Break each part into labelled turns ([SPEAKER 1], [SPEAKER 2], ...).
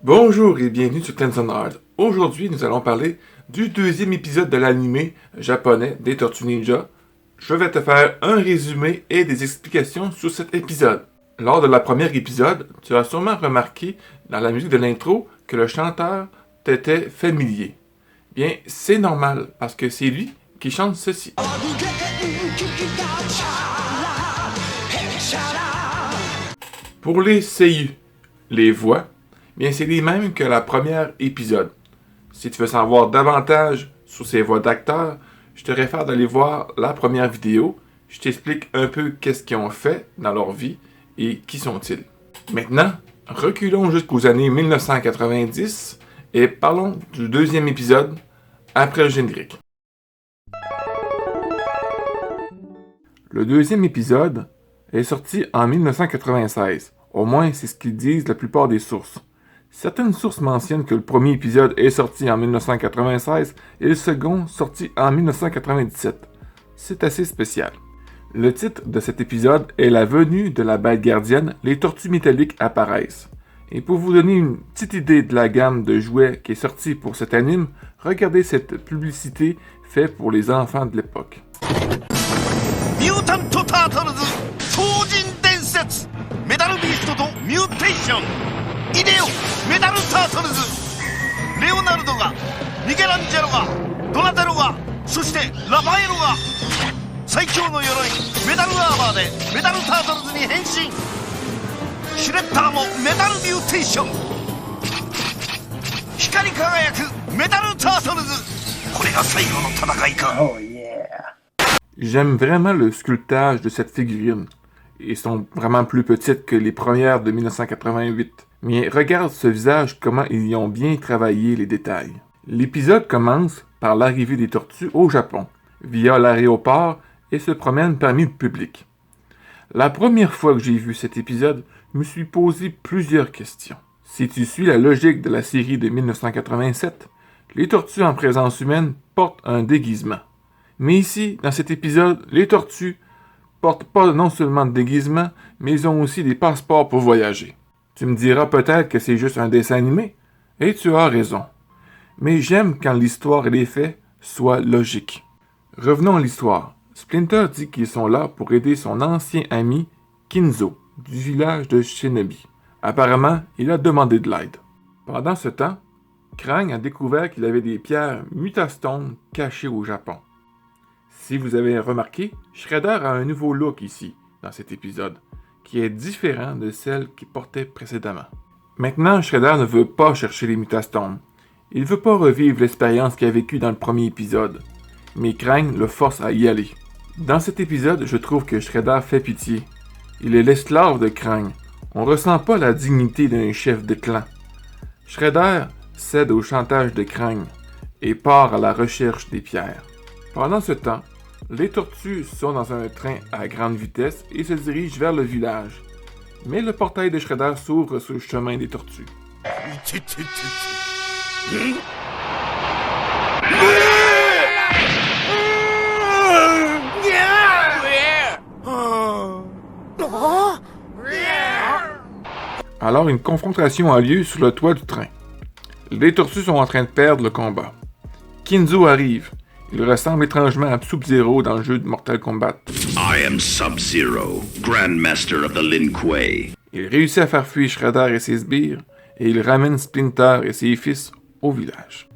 [SPEAKER 1] Bonjour et bienvenue sur Tenson Hard. Aujourd'hui, nous allons parler du deuxième épisode de l'anime japonais des Tortues Ninja. Je vais te faire un résumé et des explications sur cet épisode. Lors de la première épisode, tu as sûrement remarqué dans la musique de l'intro que le chanteur t'était familier. Bien, c'est normal parce que c'est lui qui chante ceci. Pour les seiyuu, les voix, bien c'est les mêmes que la première épisode. Si tu veux savoir davantage sur ces voix d'acteurs, je te réfère d'aller voir la première vidéo. Je t'explique un peu qu'est-ce qu'ils ont fait dans leur vie et qui sont-ils. Maintenant, reculons jusqu'aux années 1990 et parlons du deuxième épisode après le générique. Le deuxième épisode est sorti en 1996. Au moins, c'est ce qu'ils disent la plupart des sources. Certaines sources mentionnent que le premier épisode est sorti en 1996 et le second sorti en 1997. C'est assez spécial. Le titre de cet épisode est La venue de la bête gardienne, les tortues métalliques apparaissent. Et pour vous donner une petite idée de la gamme de jouets qui est sortie pour cet anime, regardez cette publicité faite pour les enfants de l'époque.
[SPEAKER 2] Mutant Turtles 超人伝説メダルビーストとミューテーションイデオメダルタートルズレオナルドがミケランジェロがドナテロがそしてラファエロが最強の鎧メダルアーマーでメダルタートルズに変身シュレッダーもメダルミューテーション光り輝くメダルタートルズこれが最後の戦いか。
[SPEAKER 1] J'aime vraiment le sculptage de cette figurine. Ils sont vraiment plus petites que les premières de 1988. Mais regarde ce visage, comment ils y ont bien travaillé les détails. L'épisode commence par l'arrivée des tortues au Japon, via l'aéroport et se promènent parmi le public. La première fois que j'ai vu cet épisode, je me suis posé plusieurs questions. Si tu suis la logique de la série de 1987, les tortues en présence humaine portent un déguisement. Mais ici, dans cet épisode, les tortues portent pas non seulement de déguisement, mais ils ont aussi des passeports pour voyager. Tu me diras peut-être que c'est juste un dessin animé, et tu as raison. Mais j'aime quand l'histoire et les faits soient logiques. Revenons à l'histoire. Splinter dit qu'ils sont là pour aider son ancien ami Kinzo, du village de Shinobi. Apparemment, il a demandé de l'aide. Pendant ce temps, Krang a découvert qu'il avait des pierres Mutastone cachées au Japon. Si vous avez remarqué, Shredder a un nouveau look ici, dans cet épisode, qui est différent de celle qu'il portait précédemment. Maintenant, Shredder ne veut pas chercher les Mutastones. Il ne veut pas revivre l'expérience qu'il a vécue dans le premier épisode, mais Krang le force à y aller. Dans cet épisode, je trouve que Shredder fait pitié. Il est l'esclave de Krang. On ressent pas la dignité d'un chef de clan. Shredder cède au chantage de Krang et part à la recherche des pierres. Pendant ce temps, les tortues sont dans un train à grande vitesse et se dirigent vers le village. Mais le portail de Shredder s'ouvre sur le chemin des tortues. Alors une confrontation a lieu sur le toit du train. Les tortues sont en train de perdre le combat. Kinzo arrive. Il ressemble étrangement à Sub-Zero dans le jeu de Mortal Kombat.
[SPEAKER 3] I am Sub-Zero, Grandmaster of the Lin Kuei.
[SPEAKER 1] Il réussit à faire fuir Shredder et ses sbires, et il ramène Splinter et ses fils au village.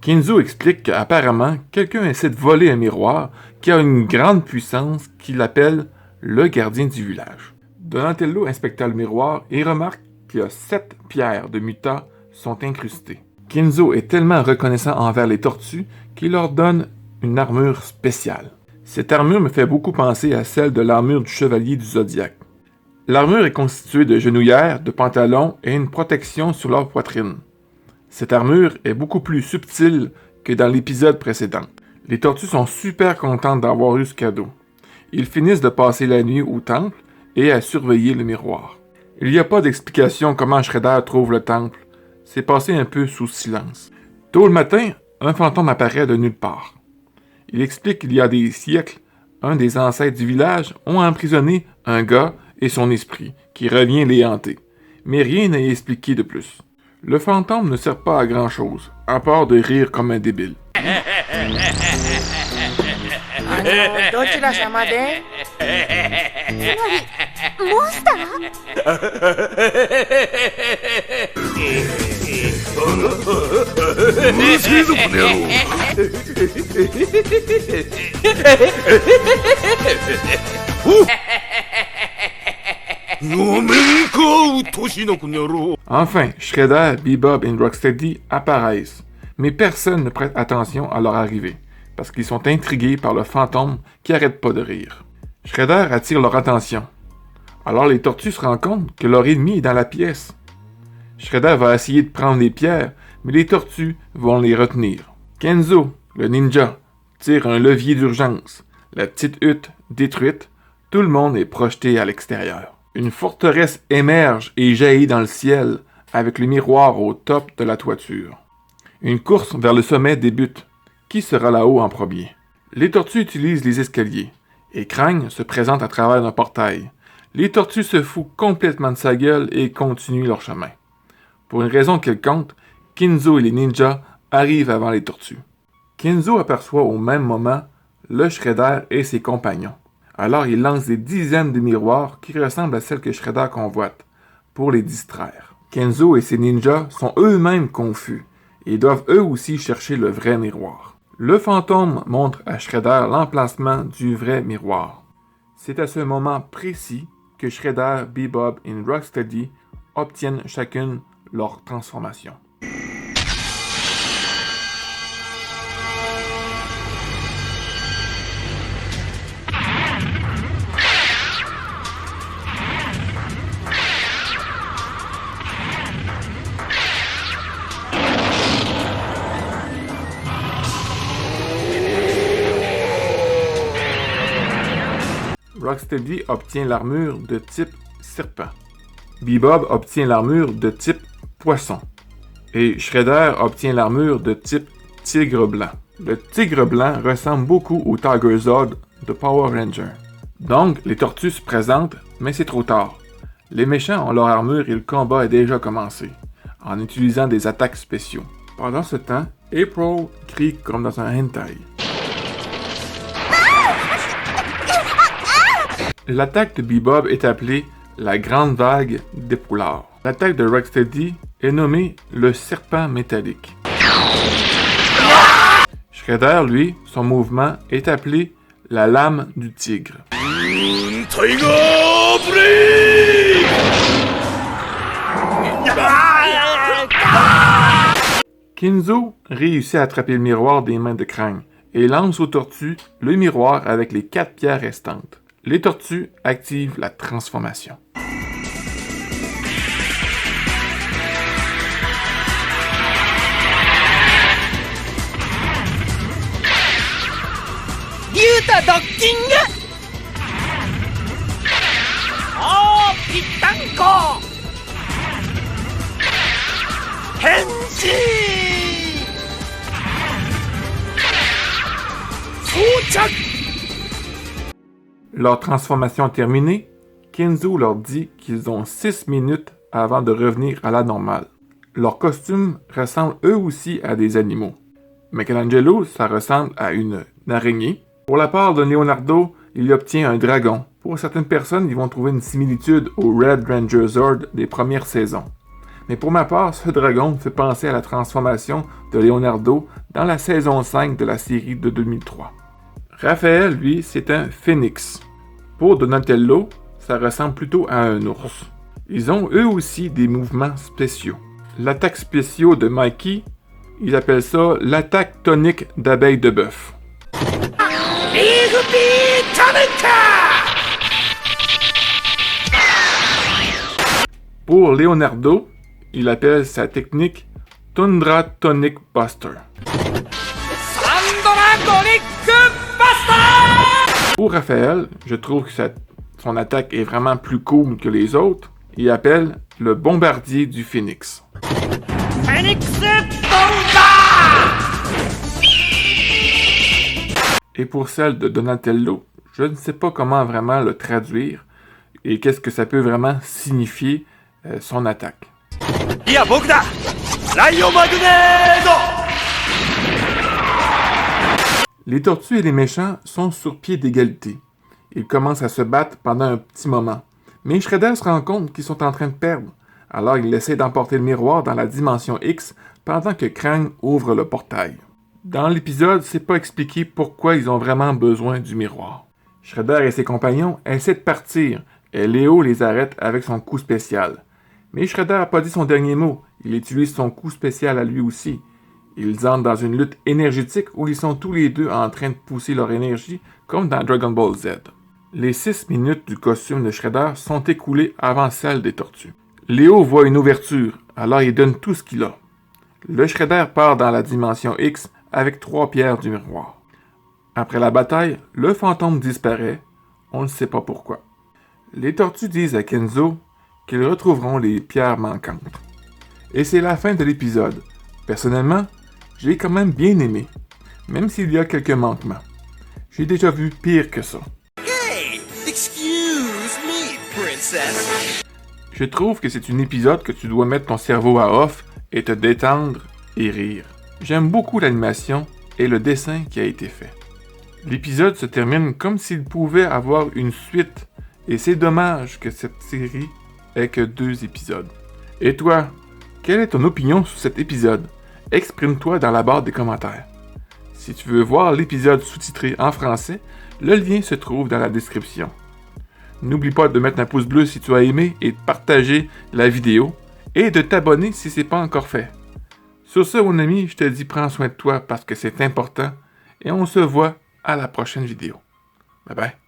[SPEAKER 1] Kinzo explique qu'apparemment, quelqu'un essaie de voler un miroir qui a une grande puissance qu'il appelle le gardien du village. Donatello inspecte le miroir et remarque qu'il y a 7 pierres de muta sont incrustées. Kinzo est tellement reconnaissant envers les tortues qu'il leur donne une armure spéciale. Cette armure me fait beaucoup penser à celle de l'armure du chevalier du Zodiaque. L'armure est constituée de genouillères, de pantalons et une protection sur leur poitrine. Cette armure est beaucoup plus subtile que dans l'épisode précédent. Les tortues sont super contentes d'avoir eu ce cadeau. Ils finissent de passer la nuit au temple et à surveiller le miroir. Il n'y a pas d'explication comment Shredder trouve le temple. C'est passé un peu sous silence. Tôt le matin, un fantôme apparaît de nulle part. Il explique qu'il y a des siècles, un des ancêtres du village ont emprisonné un gars et son esprit, qui revient les hanter. Mais rien n'est expliqué de plus. Le fantôme ne sert pas à grand chose, à part de rire comme un débile.
[SPEAKER 4] どちら様で
[SPEAKER 5] モンスター？
[SPEAKER 2] うるせえぞこの野郎ごめんかうっとうしいなこの野郎
[SPEAKER 1] Enfin, Shredder, Bebop et Rocksteady apparaissent, mais personne ne prête attention à leur arrivée, parce qu'ils sont intrigués par le fantôme qui arrête pas de rire. Shredder attire leur attention. Alors les tortues se rendent compte que leur ennemi est dans la pièce. Shredder va essayer de prendre les pierres, mais les tortues vont les retenir. Kenzo, le ninja, tire un levier d'urgence. La petite hutte détruite, tout le monde est projeté à l'extérieur. Une forteresse émerge et jaillit dans le ciel, avec le miroir au top de la toiture. Une course vers le sommet débute. Qui sera là-haut en premier? Les tortues utilisent les escaliers, et Krang se présente à travers un portail. Les tortues se foutent complètement de sa gueule et continuent leur chemin. Pour une raison quelconque, Kinzo et les ninjas arrivent avant les tortues. Kinzo aperçoit au même moment le Shredder et ses compagnons. Alors il lance des dizaines de miroirs qui ressemblent à celles que Shredder convoite, pour les distraire. Kenzo et ses ninjas sont eux-mêmes confus, et doivent eux aussi chercher le vrai miroir. Le fantôme montre à Shredder l'emplacement du vrai miroir. C'est à ce moment précis que Shredder, Bebop et Rocksteady obtiennent chacune leur transformation. Rocksteady obtient l'armure de type serpent. Bebop obtient l'armure de type poisson. Et Shredder obtient l'armure de type tigre blanc. Le tigre blanc ressemble beaucoup au Tiger Zord de Power Ranger. Donc, les tortues se présentent, mais c'est trop tard. Les méchants ont leur armure et le combat est déjà commencé, en utilisant des attaques spéciaux. Pendant ce temps, April crie comme dans un hentai. L'attaque de Bebop est appelée la Grande Vague d'Époulard. L'attaque de Rocksteady est nommée le Serpent Métallique. Shredder, lui, son mouvement est appelé la Lame du Tigre. Kinzo réussit à attraper le miroir des mains de Krang et lance aux tortues le miroir avec les 4 pierres restantes. Les tortues activent la transformation.
[SPEAKER 4] Ryuta Docking! Oh, Pitanko! Henshi! Souchak!
[SPEAKER 1] Leur transformation terminée, Kenzo leur dit qu'ils ont 6 minutes avant de revenir à la normale. Leurs costumes ressemblent eux aussi à des animaux. Michelangelo, ça ressemble à une araignée. Pour la part de Leonardo, il obtient un dragon. Pour certaines personnes, ils vont trouver une similitude au Red Ranger Zord des premières saisons. Mais pour ma part, ce dragon me fait penser à la transformation de Leonardo dans la saison 5 de la série de 2003. Raphaël, lui, c'est un phénix. Pour Donatello, ça ressemble plutôt à un ours. Ils ont eux aussi des mouvements spéciaux. L'attaque spéciale de Mikey, ils appellent ça l'attaque tonique d'abeille de bœuf. Pour Leonardo, il appelle sa technique Tundra Tonic Buster. Pour Raphaël, je trouve que son attaque est vraiment plus cool que les autres. Il appelle le bombardier du phénix. Et pour celle de Donatello, je ne sais pas comment vraiment le traduire et qu'est-ce que ça peut vraiment signifier son attaque.
[SPEAKER 2] ライオマグネー
[SPEAKER 1] Les tortues et les méchants sont sur pied d'égalité. Ils commencent à se battre pendant un petit moment. Mais Shredder se rend compte qu'ils sont en train de perdre. Alors il essaie d'emporter le miroir dans la dimension X pendant que Krang ouvre le portail. Dans l'épisode, c'est pas expliqué pourquoi ils ont vraiment besoin du miroir. Shredder et ses compagnons essaient de partir et Léo les arrête avec son coup spécial. Mais Shredder n'a pas dit son dernier mot. Il utilise son coup spécial à lui aussi. Ils entrent dans une lutte énergétique où ils sont tous les deux en train de pousser leur énergie comme dans Dragon Ball Z. Les 6 minutes du costume de Shredder sont écoulées avant celle des tortues. Léo voit une ouverture, alors il donne tout ce qu'il a. Le Shredder part dans la dimension X avec 3 pierres du miroir. Après la bataille, le fantôme disparaît, on ne sait pas pourquoi. Les tortues disent à Kenzo qu'ils retrouveront les pierres manquantes. Et c'est la fin de l'épisode. Personnellement, j'ai quand même bien aimé, même s'il y a quelques manquements. J'ai déjà vu pire que ça.
[SPEAKER 2] Hey, excuse me, princess.
[SPEAKER 1] Je trouve que c'est un épisode que tu dois mettre ton cerveau à off et te détendre et rire. J'aime beaucoup l'animation et le dessin qui a été fait. L'épisode se termine comme s'il pouvait avoir une suite, et c'est dommage que cette série ait que 2 épisodes. Et toi, quelle est ton opinion sur cet épisode? Exprime-toi dans la barre des commentaires. Si tu veux voir l'épisode sous-titré en français, le lien se trouve dans la description. N'oublie pas de mettre un pouce bleu si tu as aimé et de partager la vidéo et de t'abonner si ce n'est pas encore fait. Sur ce, mon ami, je te dis prends soin de toi parce que c'est important et on se voit à la prochaine vidéo. Bye bye.